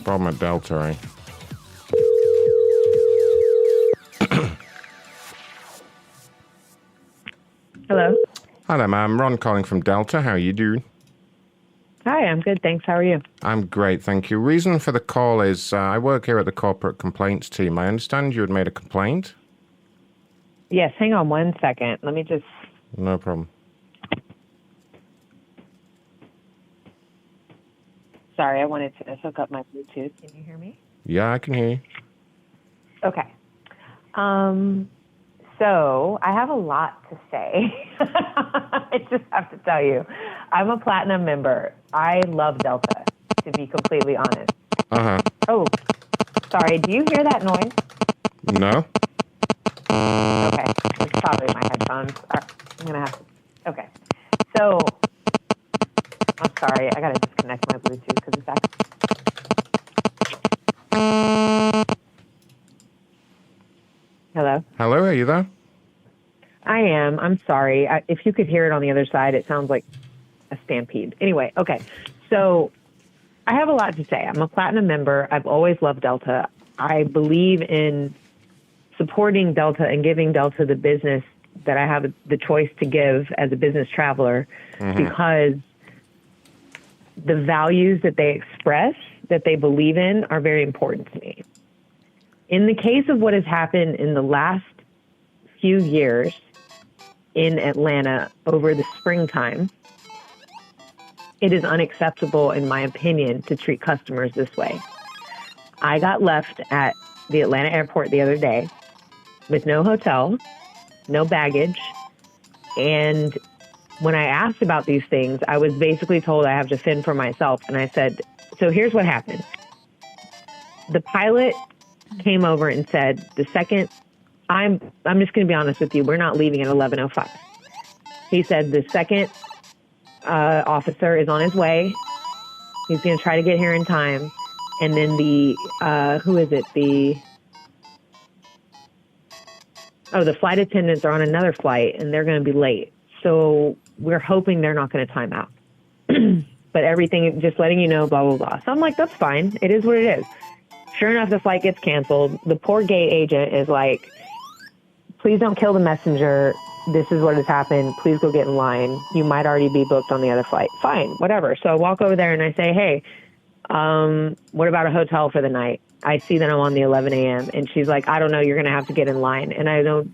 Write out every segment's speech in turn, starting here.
Problem at Delta, eh? Hello. Hi there, ma'am. Ron calling from Delta. How are you doing? Hi, I'm good. Thanks. How are you? I'm great, thank you. Reason for the call is I work here at the corporate complaints team. I understand you had made a complaint. Yes, hang on 1 second. Let me just... No problem. Sorry, I wanted to hook up my Bluetooth. Can you hear me? Yeah, I can hear you. Okay. So I have a lot to say. I just have to tell you, I'm a platinum member. I love Delta, to be completely honest. Uh-huh. Oh, sorry. Do you hear that noise? No? Okay. It's probably my headphones. I'm going to have to... Okay. So, I'm sorry. I got to disconnect my Bluetooth because it's actually... Hello? Hello, are you there? I am. I'm sorry. If you could hear it on the other side, it sounds like a stampede. Anyway, okay. So I have a lot to say. I'm a platinum member. I've always loved Delta. I believe in supporting Delta and giving Delta the business that I have the choice to give as a business traveler because the values that they express, that they believe in, are very important to me. In the case of what has happened in the last few years in Atlanta over the springtime, it is unacceptable, in my opinion, to treat customers this way. I got left at the Atlanta airport the other day with no hotel, no baggage, and when I asked about these things, I was basically told I have to fend for myself, and I said, so here's what happened. The pilot came over and said, the second, I'm just going to be honest with you, we're not leaving at 11:05. He said the second officer is on his way. He's going to try to get here in time. And then the flight attendants are on another flight and they're going to be late. So we're hoping they're not going to time out. But everything, just letting you know, blah, blah, blah. So I'm like, that's fine. It is what it is. Sure enough, the flight gets canceled. The poor gate agent is like, please don't kill the messenger. This is what has happened. Please go get in line. You might already be booked on the other flight. Fine, whatever. So I walk over there and I say, hey, what about a hotel for the night? I see that I'm on the 11 a.m. And she's like, I don't know. You're going to have to get in line. And I don't,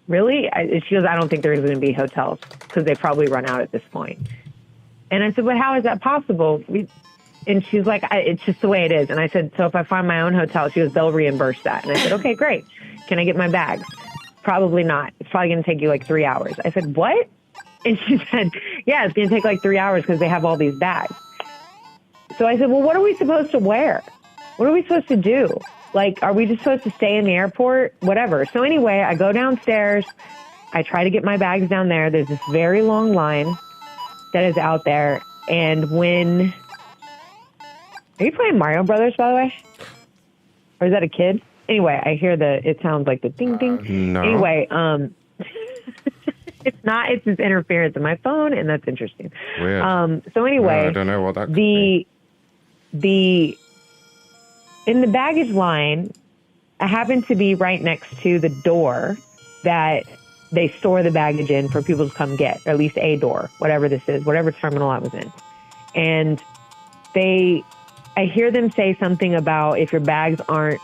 really? She goes, I don't think there's going to be hotels because they probably run out at this point. And I said, but how is that possible? And she's like, it's just the way it is. And I said, so if I find my own hotel, she goes, they'll reimburse that. And I said, okay, great. Can I get my bags? Probably not. It's probably going to take you like 3 hours. I said, what? And she said, yeah, it's going to take like 3 hours because they have all these bags. So I said, well, what are we supposed to wear? What are we supposed to do? Like, are we just supposed to stay in the airport? Whatever. So anyway, I go downstairs. I try to get my bags down there. There's this very long line that is out there. And when... Are you playing Mario Brothers, by the way? Or is that a kid? Anyway, I hear it sounds like the ding, ding. No. Anyway, it's not, it's just interference in my phone, and that's interesting. Weird. So anyway, I don't know what that could be. In the baggage line, I happen to be right next to the door that they store the baggage in for people to come get, or at least a door, whatever this is, whatever terminal I was in. And I hear them say something about if your bags aren't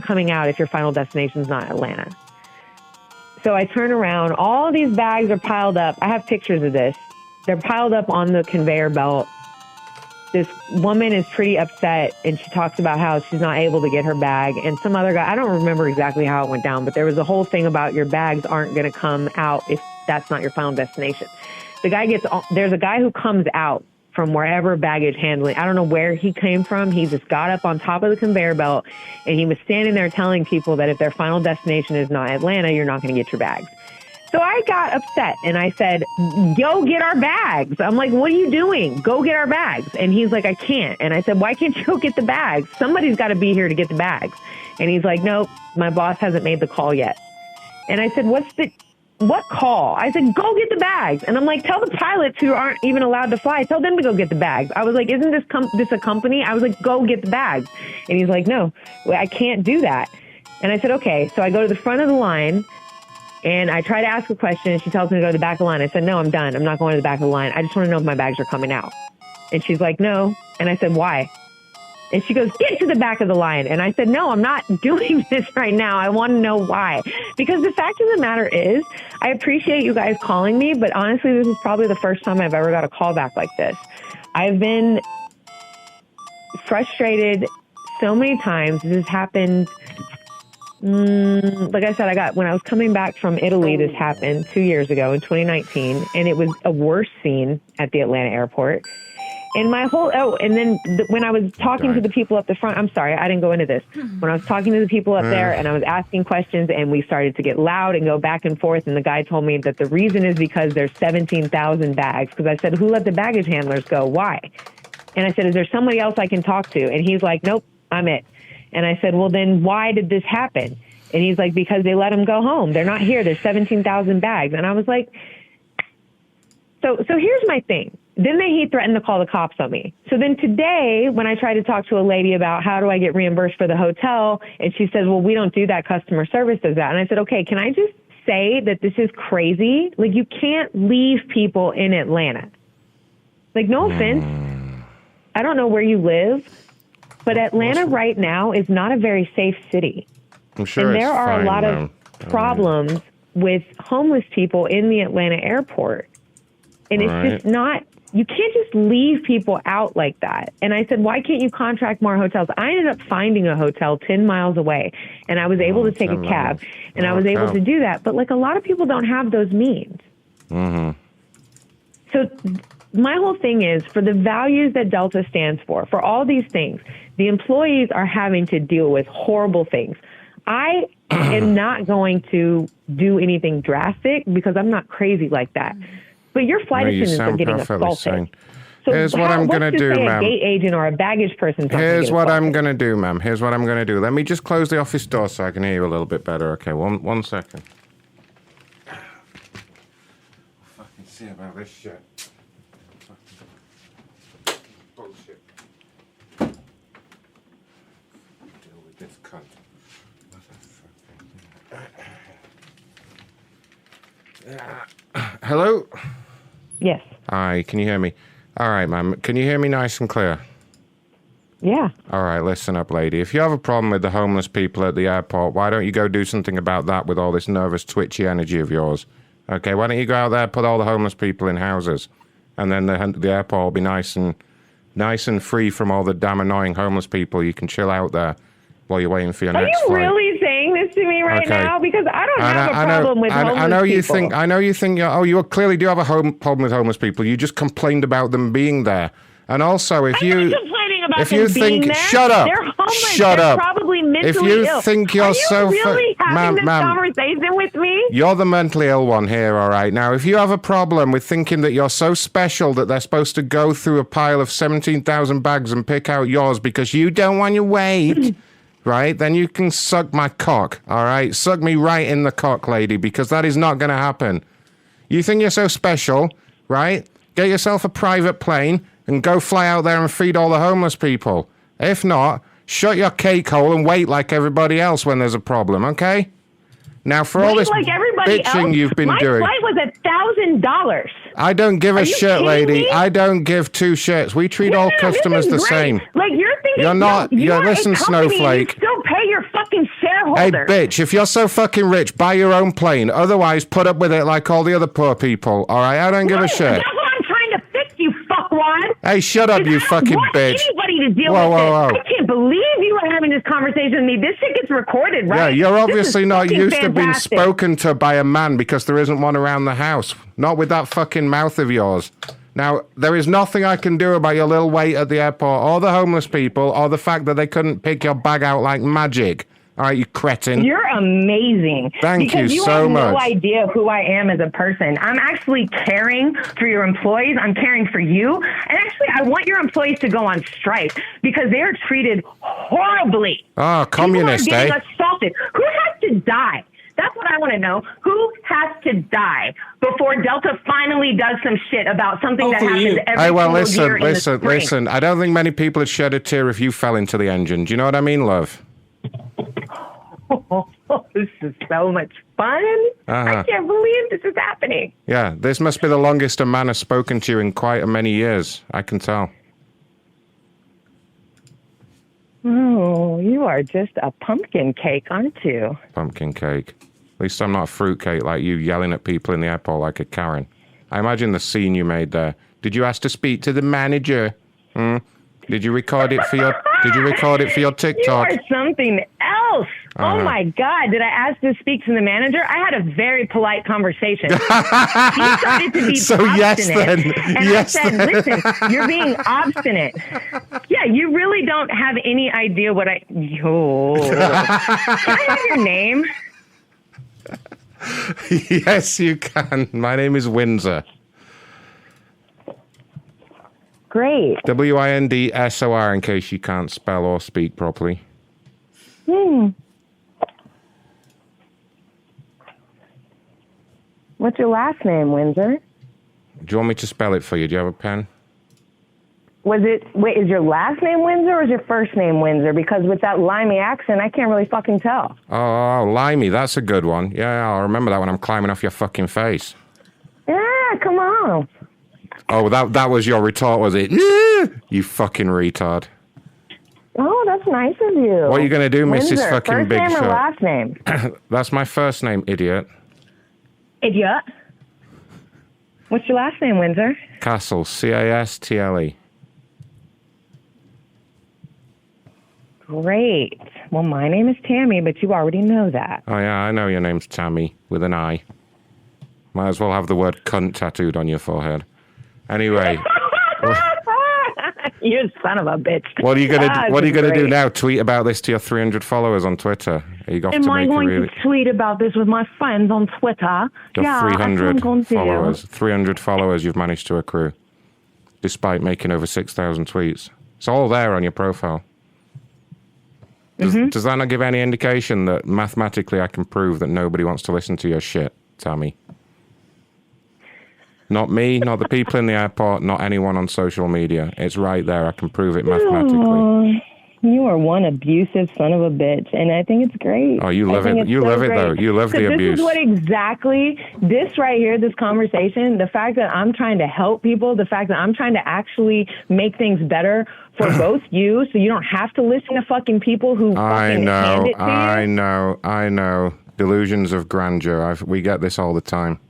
coming out if your final destination is not Atlanta. So I turn around. All these bags are piled up. I have pictures of this. They're piled up on the conveyor belt. This woman is pretty upset, and she talks about how she's not able to get her bag. And some other guy, I don't remember exactly how it went down, but there was a whole thing about your bags aren't going to come out if that's not your final destination. There's a guy who comes out from wherever baggage handling. I don't know where he came from. He just got up on top of the conveyor belt and he was standing there telling people that if their final destination is not Atlanta, you're not going to get your bags. So I got upset and I said, go get our bags. I'm like, what are you doing? Go get our bags. And he's like, I can't. And I said, why can't you go get the bags? Somebody's got to be here to get the bags. And he's like, nope, my boss hasn't made the call yet. And I said, what call? I said, go get the bags. And I'm like, tell the pilots who aren't even allowed to fly, tell them to go get the bags. I was like, isn't this a company? I was like, go get the bags. And he's like, no, I can't do that. And I said, okay. So I go to the front of the line and I try to ask a question and she tells me to go to the back of the line. I said, no, I'm done. I'm not going to the back of the line. I just want to know if my bags are coming out. And she's like, no. And I said, why? And she goes, get to the back of the line. And I said, no, I'm not doing this right now. I want to know why. Because the fact of the matter is, I appreciate you guys calling me, but honestly, this is probably the first time I've ever got a call back like this. I've been frustrated so many times. This has happened. Like I said, when I was coming back from Italy, this happened 2 years ago in 2019, and it was a worse scene at the Atlanta airport. And when I was talking to the people up the front, I'm sorry, I didn't go into this. When I was talking to the people up there and I was asking questions and we started to get loud and go back and forth, and the guy told me that the reason is because there's 17,000 bags. Because I said, who let the baggage handlers go? Why? And I said, is there somebody else I can talk to? And he's like, nope, I'm it. And I said, well, then why did this happen? And he's like, because they let them go home. They're not here. There's 17,000 bags. And I was like, so here's my thing. Then he threatened to call the cops on me. So then today, when I tried to talk to a lady about how do I get reimbursed for the hotel, and she says, well, we don't do that. Customer service does that. And I said, okay, can I just say that this is crazy? Like, you can't leave people in Atlanta. Like, no offense. I don't know where you live, but Atlanta right now is not a very safe city. I'm sure and there are a lot of problems with homeless people in the Atlanta airport. And it's just not, you can't just leave people out like that. And I said, why can't you contract more hotels? I ended up finding a hotel 10 miles away, and I was able to take a cab, and I was able to do that. But, like, a lot of people don't have those means. Mm-hmm. So my whole thing is, for the values that Delta stands for all these things, the employees are having to deal with horrible things. I am not going to do anything drastic because I'm not crazy like that. But your flight attendants are getting assaulted. Sane. So here's what I'm going to do, ma'am. A gate agent or a baggage person. Here's what I'm going to do, ma'am. Here's what I'm going to do. Let me just close the office door so I can hear you a little bit better. Okay, one second. I'll fucking see about this shit. Bullshit. Deal with this cunt. Hello? Yes. Hi, can you hear me? All right, ma'am. Can you hear me nice and clear? Yeah. All right, listen up, lady. If you have a problem with the homeless people at the airport, why don't you go do something about that with all this nervous, twitchy energy of yours? Okay, why don't you go out there, put all the homeless people in houses, and then the airport will be nice and free from all the damn annoying homeless people. You can chill out there while you're waiting for your next flight. Are you really saying this to me right now? Because I don't have a problem with homeless people. I know you think, you clearly do have a problem with homeless people. You just complained about them being there. And also, if you think, shut up, they're homeless. Shut they're up. Probably mentally if you ill. think you're so, really having this conversation with me? You're the mentally ill one here, all right. Now, if you have a problem with thinking that you're so special that they're supposed to go through a pile of 17,000 bags and pick out yours because you don't want your weight. Right, then you can suck my cock, all right? Suck me right in the cock, lady, because that is not going to happen. You think you're so special, right? Get yourself a private plane and go fly out there and feed all the homeless people. If not, shut your cake hole and wait like everybody else when there's a problem, okay? Now, for all this bitching you've been doing... My flight was $1,000. I don't give a shit, lady. I don't give two shits. We treat all customers the same. Like, you're thinking... You're not... listen, Snowflake. You still pay your fucking shareholders. Hey, bitch, if you're so fucking rich, buy your own plane. Otherwise, put up with it like all the other poor people, all right? I don't give a shit. That's what I'm trying to fix, you fuckwad. Hey, shut up, you fucking bitch. Anybody to deal with this. I can't believe you are having this conversation with me. This shit gets recorded, right? Yeah, you're obviously not used to being spoken to by a man because there isn't one around the house. Not with that fucking mouth of yours. Now, there is nothing I can do about your little wait at the airport or the homeless people or the fact that they couldn't pick your bag out like magic. All right, you cretin. You're amazing. Thank you so much. You have no idea of who I am as a person. I'm actually caring for your employees. I'm caring for you. And actually, I want your employees to go on strike because they are treated horribly. Oh, communist, People are getting assaulted. Who has to die? That's what what I want to know. Who has to die before Delta finally does some shit about something that happens every single year in the spring? Listen. I don't think many people would shed a tear if you fell into the engine. Do you know what I mean, love? Oh, this is so much fun. I can't believe this is happening. Yeah, this must be the longest a man has spoken to you in quite a many years. I can tell. Oh, you are just a pumpkin cake, aren't you? Pumpkin cake. At least I'm not a fruit cake like you yelling at people in the airport like a Karen. I imagine the scene you made there. Did you ask to speak to the manager? Did you record it for your TikTok? You are something else. Oh my God. Did I ask to speak to the manager? I had a very polite conversation. He started to be obstinate. Yes then. And I said, listen, you're being obstinate. Yeah, you really don't have any idea what I... Can I have your name? Yes, you can. My name is Windsor. Great. Windsor, in case you can't spell or speak properly. What's your last name, Windsor? Do you want me to spell it for you? Do you have a pen? Is your last name Windsor or is your first name Windsor? Because with that limey accent, I can't really fucking tell. Oh, limey, that's a good one. Yeah, I'll remember that when I'm climbing off your fucking face. Yeah, come on. Oh, that was your retort, was it? You fucking retard. Oh, that's nice of you. What are you going to do, Windsor, Mrs. fucking first Big name Shot? or last name? That's my first name, idiot. Idiot. What's your last name, Windsor? Castle, Castle. Great. Well, my name is Tammy, but you already know that. Oh, yeah, I know your name's Tammy, with an I. Might as well have the word cunt tattooed on your forehead. Anyway. You son of a bitch. What are you gonna do now? Tweet about this to your 300 followers on Twitter? Are you Am I going to tweet about this with my friends on Twitter? Your 300 followers. 300 followers you've managed to accrue, despite making over 6,000 tweets. It's all there on your profile. Does that not give any indication that mathematically I can prove that nobody wants to listen to your shit, Tammy? Not me, not the people in the airport, not anyone on social media. It's right there. I can prove it mathematically. You are one abusive son of a bitch, and I think it's great. Oh, you love it. You love it, though. You love the abuse. This is what exactly, this right here, this conversation, the fact that I'm trying to help people, the fact that I'm trying to actually make things better for both you, so you don't have to listen to fucking people who fucking hand it to you. I know. Delusions of grandeur. We get this all the time.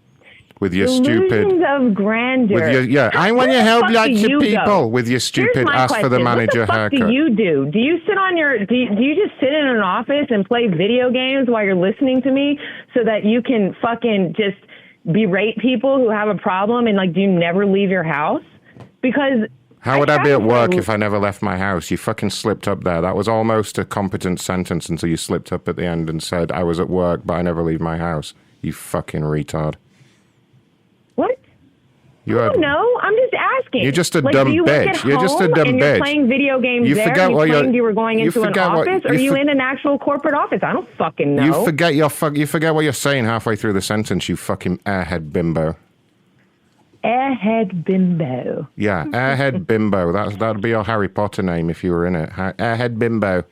With your Delusions of grandeur. I want to help lots of people. Go? With your stupid ask for the manager haircut. What the fuck do you do? Do you sit on your? Do you just sit in an office and play video games while you're listening to me, so that you can fucking just berate people who have a problem, and do you never leave your house? Because how would I be at work if I never left my house? You fucking slipped up there. That was almost a competent sentence until you slipped up at the end and said I was at work, but I never leave my house. You fucking retard. What? No, I'm just asking. You're just a dumb bitch. You're just a dumb bitch. You're playing video games there. You claimed you were going into an office. Or are you in an actual corporate office? I don't fucking know. You forget what you're saying halfway through the sentence. You fucking airhead bimbo. Airhead bimbo. Yeah, airhead bimbo. That'd be your Harry Potter name if you were in it. Airhead bimbo.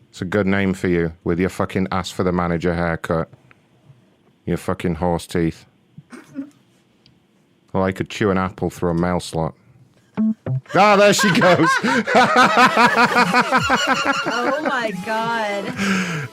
It's a good name for you with your fucking ask for the manager haircut. Your fucking horse teeth. Well, I could chew an apple through a mail slot. Ah, there she goes. Oh my God.